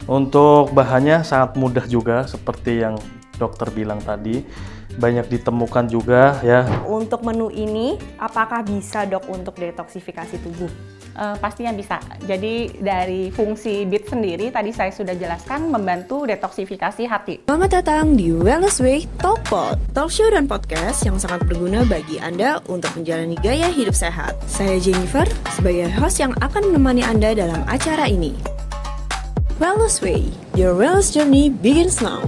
Untuk bahannya sangat mudah juga seperti yang dokter bilang tadi, banyak ditemukan juga ya. Untuk menu ini, apakah bisa dok untuk detoksifikasi tubuh? Pastinya bisa. Jadi dari fungsi BIT sendiri tadi saya sudah jelaskan membantu detoksifikasi hati. Selamat datang di Wellness Way Talk Pod, talk show dan podcast yang sangat berguna bagi Anda untuk menjalani gaya hidup sehat. Saya Jennifer sebagai host yang akan menemani Anda dalam acara ini. Wellness Way, your wellness journey begins now.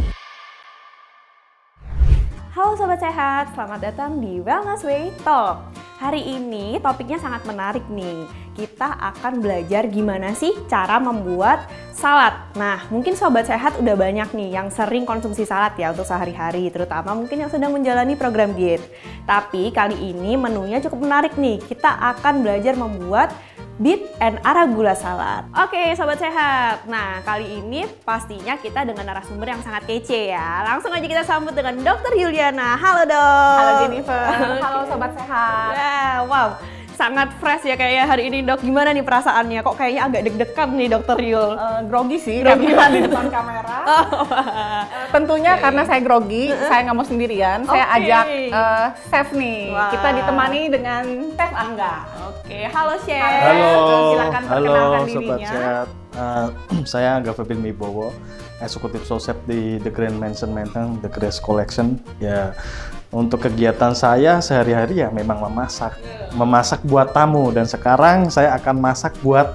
Halo Sobat Sehat, selamat datang di Wellness Way Talk. Hari ini topiknya sangat menarik nih. Kita akan belajar gimana sih cara membuat salad. Nah, mungkin Sobat Sehat udah banyak nih yang sering konsumsi salad ya untuk sehari-hari, terutama mungkin yang sedang menjalani program diet. Tapi kali ini menunya cukup menarik nih. Kita akan belajar membuat beet and arugula salad. Oke, Sobat Sehat. Nah, kali ini pastinya kita dengan narasumber yang sangat kece ya. Langsung aja kita sambut dengan Dr. Yuliana. Halo, Dok. Halo Jennifer. Halo Sobat Sehat. Ya, wow. Sangat fresh ya kayaknya hari ini, Dok. Gimana nih perasaannya? Kok kayaknya agak deg-degan nih, Dr. Yul? Grogi sih karena di depan kamera. Tentunya karena saya grogi, saya nggak mau sendirian. Saya ajak chef nih. Wah. Kita ditemani dengan Chef Angga. Oke, halo Chef. Halo, Silakan halo perkenalkan Sobat dirinya. Sehat. Saya Angga Febil Mibowo, eksekutif sosep di The Grand Mansion Menteng, The Grace Collection. Ya, untuk kegiatan saya sehari-hari ya memang memasak buat tamu, dan sekarang saya akan masak buat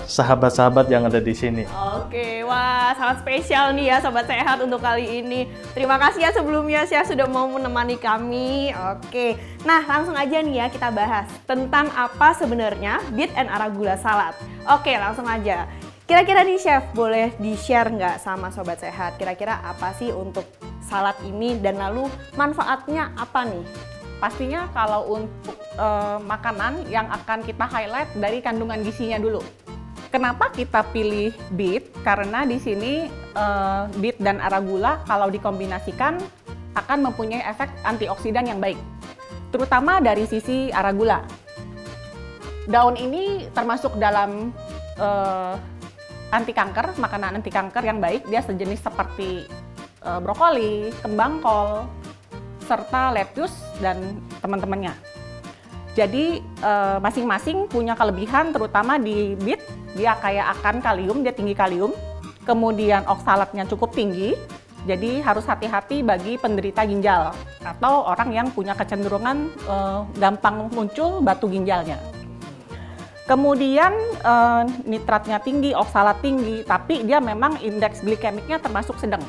sahabat-sahabat yang ada di sini. Oke, wah sangat spesial nih ya Sobat Sehat untuk kali ini. Terima kasih ya sebelumnya Chef sudah mau menemani kami. Oke, nah langsung aja nih ya kita bahas tentang apa sebenarnya beet and arugula salad. Oke, langsung aja. Kira-kira nih Chef, boleh di-share nggak sama Sobat Sehat? Kira-kira apa sih untuk salad ini dan lalu manfaatnya apa nih? Pastinya kalau untuk makanan yang akan kita highlight dari kandungan gizinya dulu. Kenapa kita pilih beet? Karena di sini beet dan arugula kalau dikombinasikan akan mempunyai efek antioksidan yang baik, terutama dari sisi arugula. Daun ini termasuk dalam anti kanker, makanan anti kanker yang baik. Dia sejenis seperti brokoli, kembang kol, serta lettuce dan teman-temannya. Jadi masing-masing punya kelebihan, terutama di beet dia kaya akan kalium, dia tinggi kalium. Kemudian oksalatnya cukup tinggi, jadi harus hati-hati bagi penderita ginjal atau orang yang punya kecenderungan gampang muncul batu ginjalnya. Kemudian nitratnya tinggi, oksalat tinggi, tapi dia memang indeks glikemiknya termasuk sedang.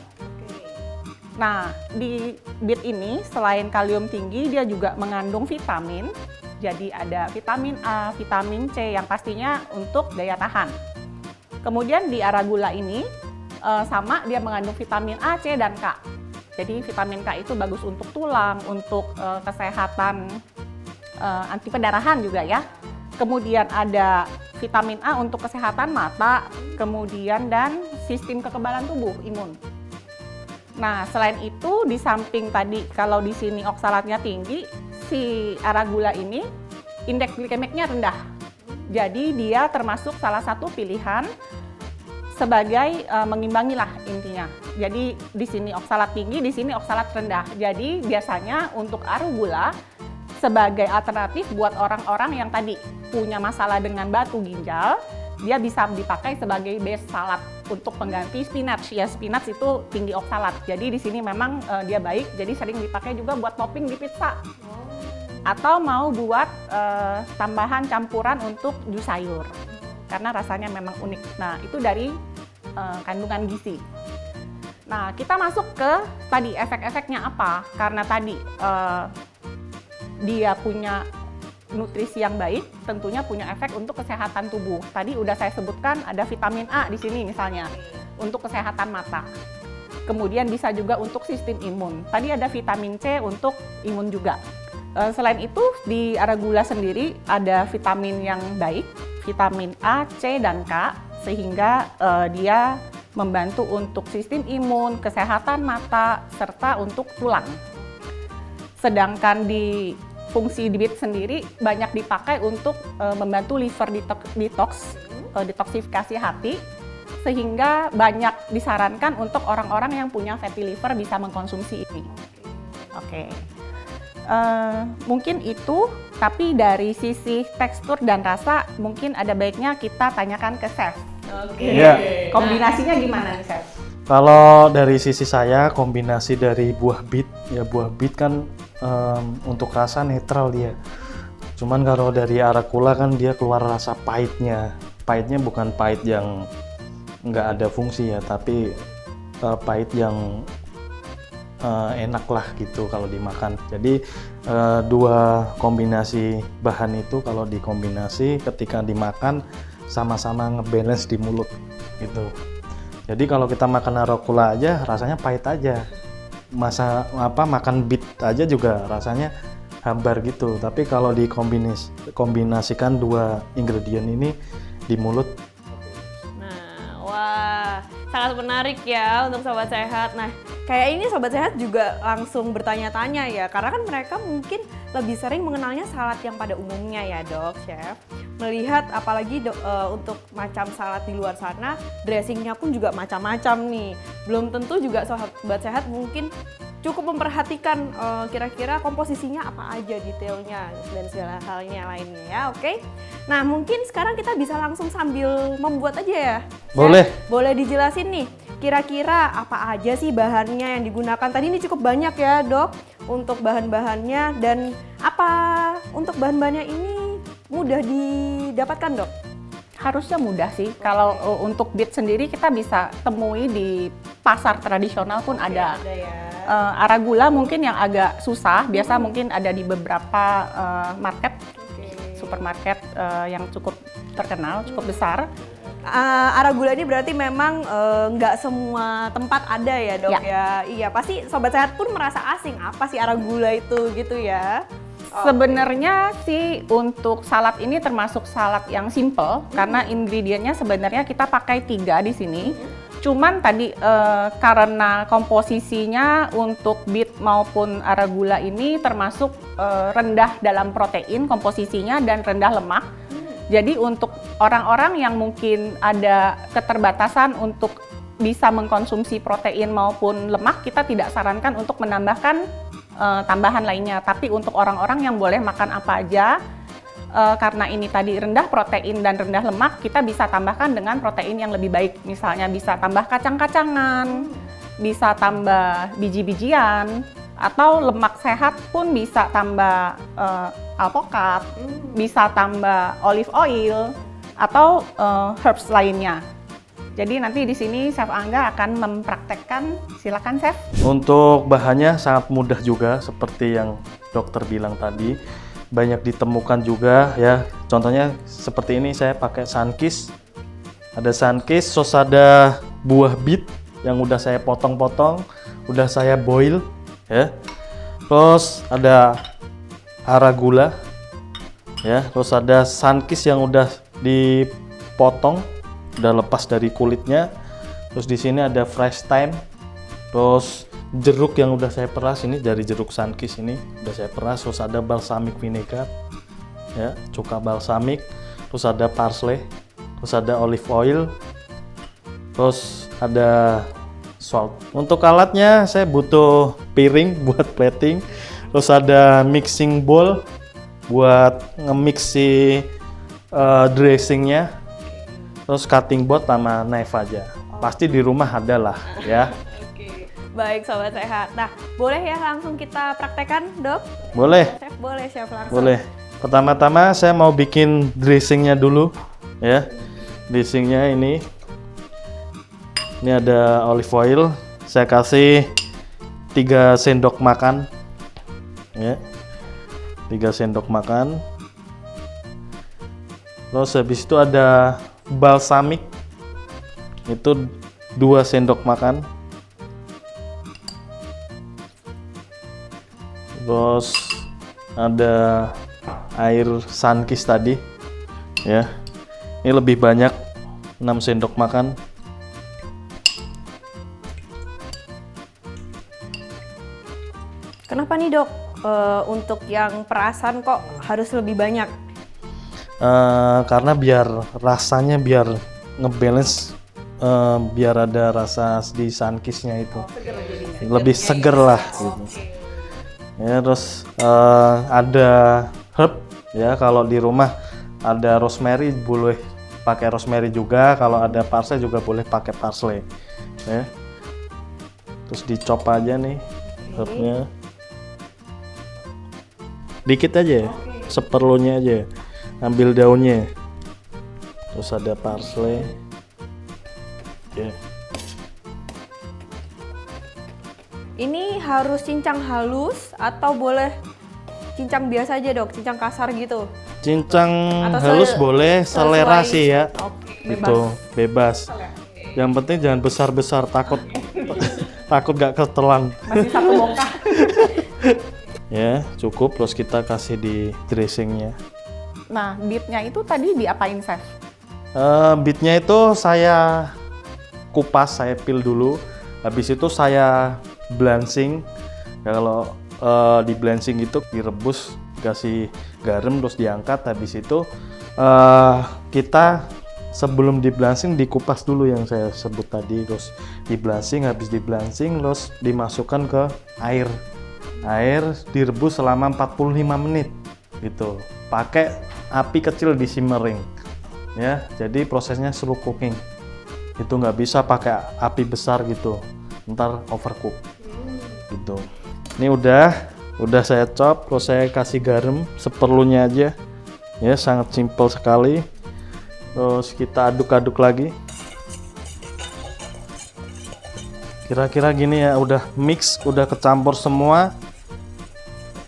Nah, di beet ini selain kalium tinggi, dia juga mengandung vitamin. Jadi ada vitamin A, vitamin C yang pastinya untuk daya tahan. Kemudian di arugula ini sama, dia mengandung vitamin A, C, dan K. Jadi vitamin K itu bagus untuk tulang, untuk kesehatan anti pendarahan juga ya. Kemudian ada vitamin A untuk kesehatan mata, kemudian dan sistem kekebalan tubuh, imun. Nah, selain itu di samping tadi kalau di sini oksalatnya tinggi, si arugula ini indeks glikemiknya rendah. Jadi dia termasuk salah satu pilihan sebagai mengimbangi lah intinya. Jadi di sini oksalat tinggi, di sini oksalat rendah. Jadi biasanya untuk arugula sebagai alternatif buat orang-orang yang tadi punya masalah dengan batu ginjal, dia bisa dipakai sebagai base salad untuk pengganti spinach. Ya, spinach itu tinggi oksalat. Jadi di sini memang dia baik, jadi sering dipakai juga buat topping di pizza. Atau mau buat tambahan campuran untuk jus sayur. Karena rasanya memang unik. Nah, itu dari kandungan gizi. Nah, kita masuk ke tadi efek-efeknya apa? Karena tadi dia punya nutrisi yang baik, tentunya punya efek untuk kesehatan tubuh. Tadi udah saya sebutkan ada vitamin A di sini misalnya untuk kesehatan mata. Kemudian bisa juga untuk sistem imun. Tadi ada vitamin C untuk imun juga. Selain itu di arugula sendiri ada vitamin yang baik, vitamin A, C, dan K, sehingga dia membantu untuk sistem imun, kesehatan mata, serta untuk tulang. Sedangkan di fungsi di beet sendiri banyak dipakai untuk membantu liver detoksifikasi hati, sehingga banyak disarankan untuk orang-orang yang punya fatty liver bisa mengkonsumsi ini. Oke. Mungkin itu, tapi dari sisi tekstur dan rasa mungkin ada baiknya kita tanyakan ke chef. Oke. Iya. Kombinasinya gimana nih chef? Kalau dari sisi saya, kombinasi dari buah bit, ya buah bit kan untuk rasa netral dia. Cuman kalau dari Arugula kan dia keluar rasa pahitnya. Pahitnya bukan pahit yang nggak ada fungsi ya, tapi pahit yang enak lah gitu kalau dimakan. Jadi dua kombinasi bahan itu kalau dikombinasi ketika dimakan sama-sama ngebalance di mulut gitu. Jadi kalau kita makan Arugula aja rasanya pahit aja. Makan bit aja juga rasanya hambar gitu. Tapi kalau dikombinasikan dua ingredient ini di mulut. Nah, wah, sangat menarik ya untuk Sobat Sehat. Nah, kayak ini Sobat Sehat juga langsung bertanya-tanya ya, karena kan mereka mungkin lebih sering mengenalnya salad yang pada umumnya ya dok, chef. Melihat apalagi untuk macam salad di luar sana, dressingnya pun juga macam-macam nih. Belum tentu juga Sobat Sehat mungkin cukup memperhatikan kira-kira komposisinya apa aja detailnya dan segala halnya lainnya ya, oke? Nah mungkin sekarang kita bisa langsung sambil membuat aja ya? Boleh. Boleh dijelasin nih, kira-kira apa aja sih bahannya yang digunakan? Tadi ini cukup banyak ya dok untuk bahan-bahannya, dan apa untuk bahan-bahannya ini mudah didapatkan dok? Harusnya mudah sih. Kalau untuk beet sendiri kita bisa temui di pasar tradisional pun ada. Ada ya. Arugula mungkin yang agak susah, biasa mungkin ada di beberapa market, supermarket yang cukup terkenal, cukup besar. Arugula ini berarti memang nggak semua tempat ada ya dok ya. Iya, pasti Sobat Sehat pun merasa asing, apa sih Arugula itu gitu ya. Sebenarnya sih untuk salad ini termasuk salad yang simple karena ingredientnya sebenarnya kita pakai 3 di sini. Cuman tadi karena komposisinya untuk beet maupun Arugula ini termasuk rendah dalam protein komposisinya dan rendah lemak. Jadi untuk orang-orang yang mungkin ada keterbatasan untuk bisa mengkonsumsi protein maupun lemak, kita tidak sarankan untuk menambahkan tambahan lainnya. Tapi untuk orang-orang yang boleh makan apa aja, karena ini tadi rendah protein dan rendah lemak, kita bisa tambahkan dengan protein yang lebih baik. Misalnya bisa tambah kacang-kacangan, bisa tambah biji-bijian, atau lemak sehat pun bisa tambah alpukat, bisa tambah olive oil, atau herbs lainnya. Jadi nanti di sini Chef Angga akan mempraktekkan, silakan Chef. Untuk bahannya sangat mudah juga seperti yang dokter bilang tadi. Banyak ditemukan juga ya. Contohnya seperti ini, saya pakai Sunkist. Ada Sunkist, terus ada buah beet yang udah saya potong-potong, udah saya boil ya. Terus ada Arugula ya, terus ada Sunkist yang udah dipotong, udah lepas dari kulitnya. Terus di sini ada fresh thyme. Terus jeruk yang udah saya peras, ini dari jeruk Sunkist ini udah saya peras. Terus ada balsamic vinegar ya, cuka balsamik, terus ada parsley, terus ada olive oil, terus ada salt. Untuk alatnya saya butuh piring buat plating, terus ada mixing bowl buat nge-mix si dressingnya, terus cutting board sama knife aja. Pasti di rumah ada lah ya. Baik Sobat Sehat. Nah, boleh ya langsung kita praktekkan, Dok? Boleh. Chef, boleh Chef langsung. Boleh. Pertama-tama saya mau bikin dressingnya dulu ya. Dressingnya ini ada olive oil. Saya kasih 3 sendok makan ya. 3 sendok makan. Terus habis itu ada balsamic. Itu 2 sendok makan. Terus ada air Sunkist tadi ya, ini lebih banyak, 6 sendok makan. Kenapa nih dok, untuk yang perasan kok harus lebih banyak? Karena biar rasanya biar ngebalance biar ada rasa di sunkissnya itu lebih seger lah gitu. Ya, terus ada herb ya, kalau di rumah ada rosemary boleh pakai rosemary juga, kalau ada parsley juga boleh pakai parsley ya. Terus dicop aja nih herbnya dikit aja ya, seperlunya aja, ambil daunnya, terus ada parsley ya. Ini harus cincang halus atau boleh cincang biasa aja dok, cincang kasar gitu? Cincang Atau halus boleh, selera sesuai- sih ya. Oke, Itu bebas. Yang penting jangan besar-besar, takut takut gak ketelan. Masih satu bongkah. Ya, cukup, terus kita kasih di dressingnya. Nah, beetnya itu tadi diapain, Chef? Beetnya itu saya kupas, saya peel dulu. Habis itu saya blanching. Ya, kalau di blanching itu direbus, kasih garam, terus diangkat. Habis itu kita sebelum di blanching dikupas dulu yang saya sebut tadi, terus di blanching, habis di blanching terus dimasukkan ke air. Air direbus selama 45 menit gitu. Pakai api kecil di simmering. Ya, jadi prosesnya slow cooking. Itu nggak bisa pakai api besar gitu. Ntar overcook. Gitu. Ini udah saya chop, terus saya kasih garam seperlunya aja. Ya, sangat simple sekali. Terus kita aduk-aduk lagi. Kira-kira gini ya, udah mix, udah kecampur semua.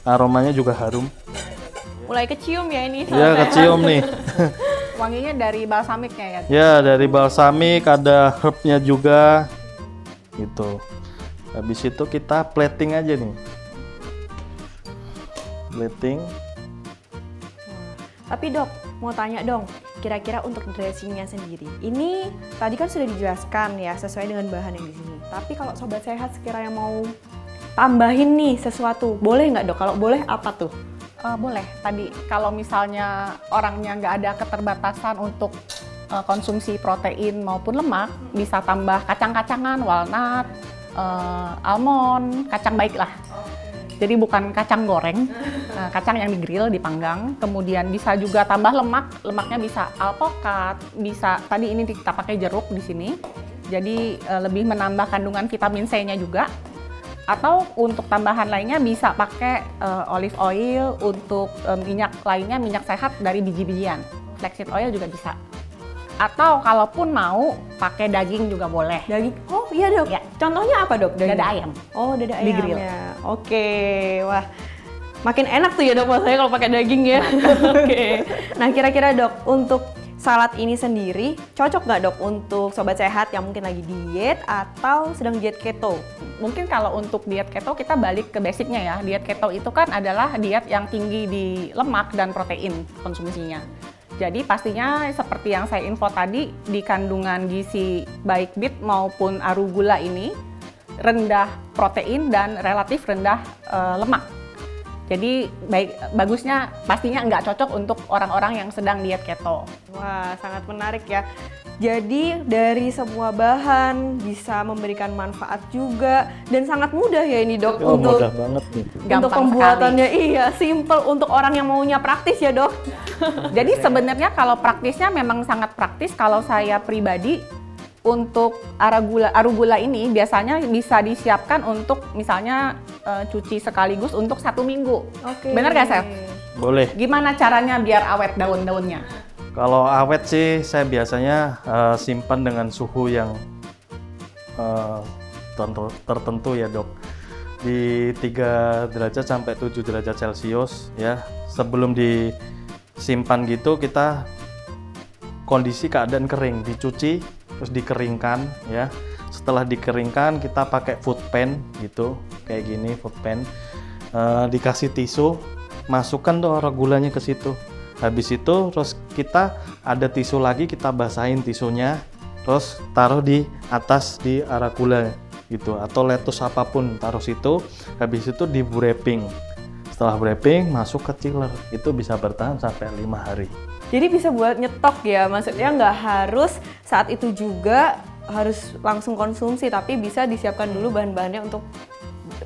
Aromanya juga harum. Mulai kecium ya ini. Ya, kecium nih. Wanginya dari balsamiknya ya? Ya, dari balsamik, ada herbnya juga. Gitu. Habis itu kita plating aja nih. Plating. Tapi dok, mau tanya dong, kira-kira untuk dressingnya sendiri, ini tadi kan sudah dijelaskan ya sesuai dengan bahan yang di sini. Tapi kalau sobat sehat sekiranya mau tambahin nih sesuatu, boleh nggak dok? Kalau boleh apa tuh? Boleh. Tadi kalau misalnya orangnya nggak ada keterbatasan untuk konsumsi protein maupun lemak, bisa tambah kacang-kacangan, walnut, almond, kacang baik lah. Jadi bukan kacang goreng, kacang yang di-grill, dipanggang. Kemudian bisa juga tambah lemak, lemaknya bisa alpukat, bisa tadi ini kita pakai jeruk di sini. Jadi lebih menambah kandungan vitamin C-nya juga. Atau untuk tambahan lainnya bisa pakai olive oil, untuk minyak lainnya minyak sehat dari biji-bijian. Flaxseed oil juga bisa. Atau kalaupun mau pakai daging juga boleh. Daging? Oh iya dok. Ya. Contohnya apa dok? Daging? Dada ayam. Oh dada Di ayam grill. ya. Oke, wah makin enak tuh ya dok saya kalau pakai daging ya. Oke. Nah kira-kira dok untuk salad ini sendiri cocok nggak dok untuk sobat sehat yang mungkin lagi diet atau sedang diet keto? Mungkin kalau untuk diet keto kita balik ke basicnya ya. Diet keto itu kan adalah diet yang tinggi di lemak dan protein konsumsinya. Jadi pastinya seperti yang saya info tadi, di kandungan gizi baik beet maupun arugula ini rendah protein dan relatif rendah lemak. Jadi bagusnya pastinya nggak cocok untuk orang-orang yang sedang diet keto. Wah sangat menarik ya. Jadi dari semua bahan bisa memberikan manfaat juga dan sangat mudah ya ini dok Oh, untuk mudah banget nih. untuk Gampang pembuatannya. Iya, simple untuk orang yang maunya praktis ya dok. Jadi sebenarnya kalau praktisnya memang sangat praktis. Kalau saya pribadi untuk arugula ini biasanya bisa disiapkan untuk misalnya cuci sekaligus untuk 1 minggu. Oke. Bener nggak, Chef? Boleh. Gimana caranya biar awet daun-daunnya? Kalau awet sih saya biasanya simpan dengan suhu yang tertentu ya dok. Di 3 derajat sampai 7 derajat Celcius ya. Sebelum disimpan gitu kita kondisi keadaan kering, dicuci terus dikeringkan ya. Setelah dikeringkan kita pakai food pan gitu, kayak gini food pan. Dikasih tisu, masukkan tuh arugulanya ke situ. Habis itu terus kita ada tisu lagi, kita basahin tisunya, terus taruh di atas di arugula gitu, atau lettuce apapun taruh situ. Habis itu di wrapping. Setelah wrapping masuk ke chiller, itu bisa bertahan sampai 5 hari. Jadi bisa buat nyetok ya, maksudnya nggak harus saat itu juga harus langsung konsumsi, tapi bisa disiapkan dulu bahan-bahannya untuk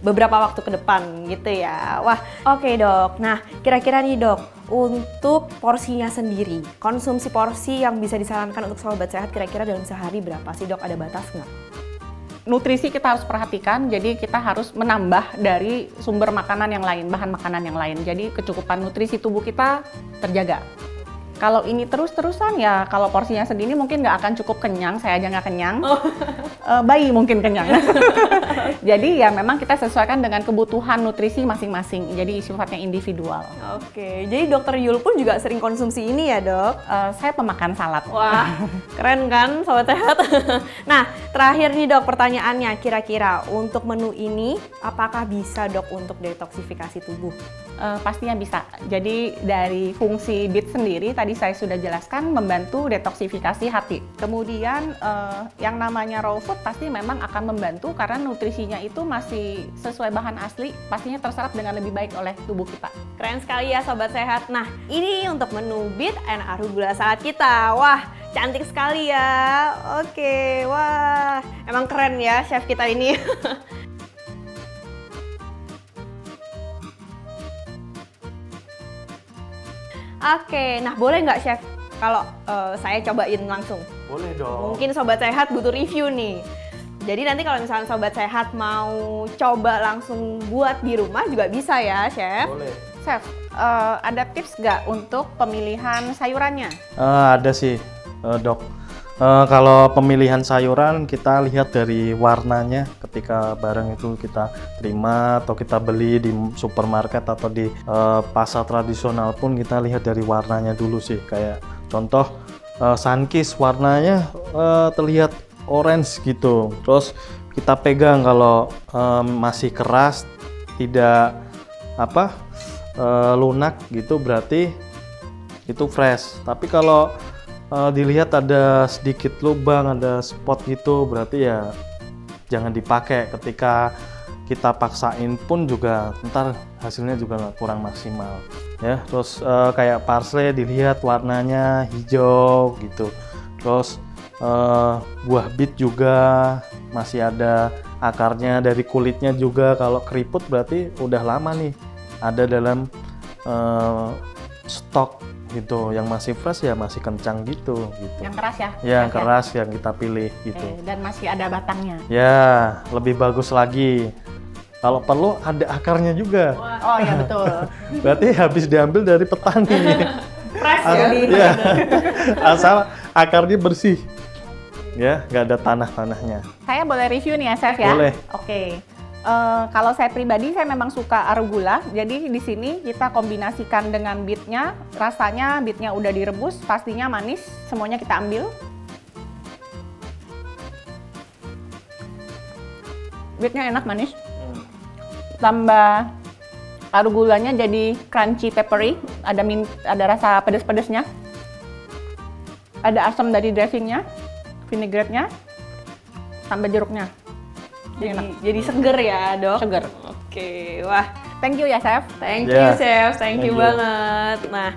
beberapa waktu ke depan gitu ya. Wah, oke dok. Nah, kira-kira nih dok, untuk porsinya sendiri, konsumsi porsi yang bisa disarankan untuk sobat sehat kira-kira dalam sehari berapa sih dok? Ada batas nggak? Nutrisi kita harus perhatikan, jadi kita harus menambah dari sumber makanan yang lain, bahan makanan yang lain. Jadi kecukupan nutrisi tubuh kita terjaga. Kalau ini terus-terusan ya, kalau porsinya segini mungkin nggak akan cukup kenyang, saya aja nggak kenyang. Bayi mungkin kenyang. Jadi ya memang kita sesuaikan dengan kebutuhan nutrisi masing-masing, jadi sifatnya individual. Oke, jadi dokter Yul pun juga sering konsumsi ini ya dok? Saya pemakan salad. Wah, keren kan sobat sehat? Nah, terakhir nih dok pertanyaannya, kira-kira untuk menu ini apakah bisa dok untuk detoksifikasi tubuh? Pastinya bisa. Jadi dari fungsi BEET sendiri tadi saya sudah jelaskan membantu detoksifikasi hati. Kemudian yang namanya raw food pasti memang akan membantu karena nutrisinya itu masih sesuai bahan asli, pastinya terserap dengan lebih baik oleh tubuh kita. Keren sekali ya sobat sehat. Nah, ini untuk menu BEET and arugula salad kita. Wah, cantik sekali ya. Oke, wah, emang keren ya chef kita ini. Oke, nah boleh nggak chef kalau saya cobain langsung? Boleh dong. Mungkin sobat sehat butuh review nih. Jadi nanti kalau misalnya sobat sehat mau coba langsung buat di rumah juga bisa ya chef? Boleh. Chef, ada tips nggak untuk pemilihan sayurannya? Ada sih dok. Kalau pemilihan sayuran kita lihat dari warnanya ketika barang itu kita terima atau kita beli di supermarket atau di pasar tradisional pun kita lihat dari warnanya dulu sih. Kayak contoh Sunkist warnanya terlihat orange gitu. Terus kita pegang kalau masih keras, tidak lunak gitu berarti itu fresh. Tapi kalau dilihat ada sedikit lubang, ada spot gitu, berarti ya jangan dipakai. Ketika kita paksain pun juga ntar hasilnya juga kurang maksimal ya. Terus kayak parsley dilihat warnanya hijau gitu. Terus buah beet juga masih ada akarnya, dari kulitnya juga kalau keriput berarti udah lama nih ada dalam stok gitu. Yang masih fresh ya masih kencang gitu. Yang keras ya? Ya, yang keras yang kita pilih gitu. Dan masih ada batangnya. Ya, lebih bagus lagi. Kalau perlu ada akarnya juga. Oh ya betul. Berarti habis diambil dari petani. Fresh ya? Ya. Asal akarnya bersih. Ya, nggak ada tanah-tanahnya. Saya boleh review nih ya chef ya? Boleh. Oke. Kalau saya pribadi saya memang suka arugula, jadi di sini kita kombinasikan dengan beetnya, rasanya beetnya udah direbus, pastinya manis, semuanya kita ambil. Beetnya enak manis, tambah arugulanya jadi crunchy peppery, ada rasa pedas-pedasnya, ada asam dari dressingnya, vinaigrette-nya, tambah jeruknya. Jadi seger ya dok? Seger. Oke, wah. Thank you ya chef. Thank Yeah. you chef, thank you Thank you. banget. Nah,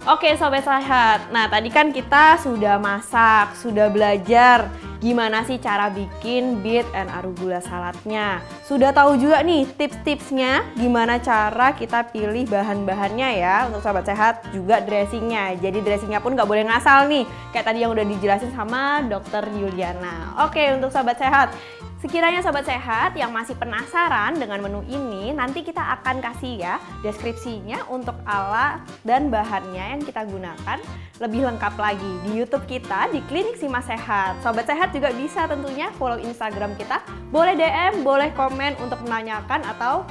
oke sobat sehat. Nah tadi kan kita sudah masak, sudah belajar gimana sih cara bikin beet and arugula saladnya. Sudah tahu juga nih tips-tipsnya gimana cara kita pilih bahan-bahannya ya untuk sobat sehat, juga dressingnya. Jadi dressingnya pun nggak boleh ngasal nih, kayak tadi yang udah dijelasin sama Dokter Yuliana. Oke, untuk sobat sehat, sekiranya sobat sehat yang masih penasaran dengan menu ini, nanti kita akan kasih ya deskripsinya untuk alat dan bahannya yang kita gunakan lebih lengkap lagi di YouTube kita di Klinik Sima Sehat. Sobat sehat juga bisa tentunya follow Instagram kita, boleh DM, boleh komen untuk menanyakan atau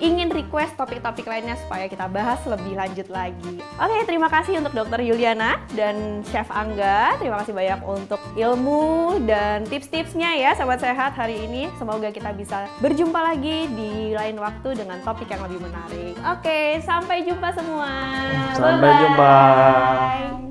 ingin request topik-topik lainnya supaya kita bahas lebih lanjut lagi. Oke, terima kasih untuk Dokter Yuliana dan Chef Angga. Terima kasih banyak untuk ilmu dan tips-tipsnya ya Sobat Sehat hari ini. Semoga kita bisa berjumpa lagi di lain waktu dengan topik yang lebih menarik. Oke, sampai jumpa semua. Sampai jumpa. Bye-bye.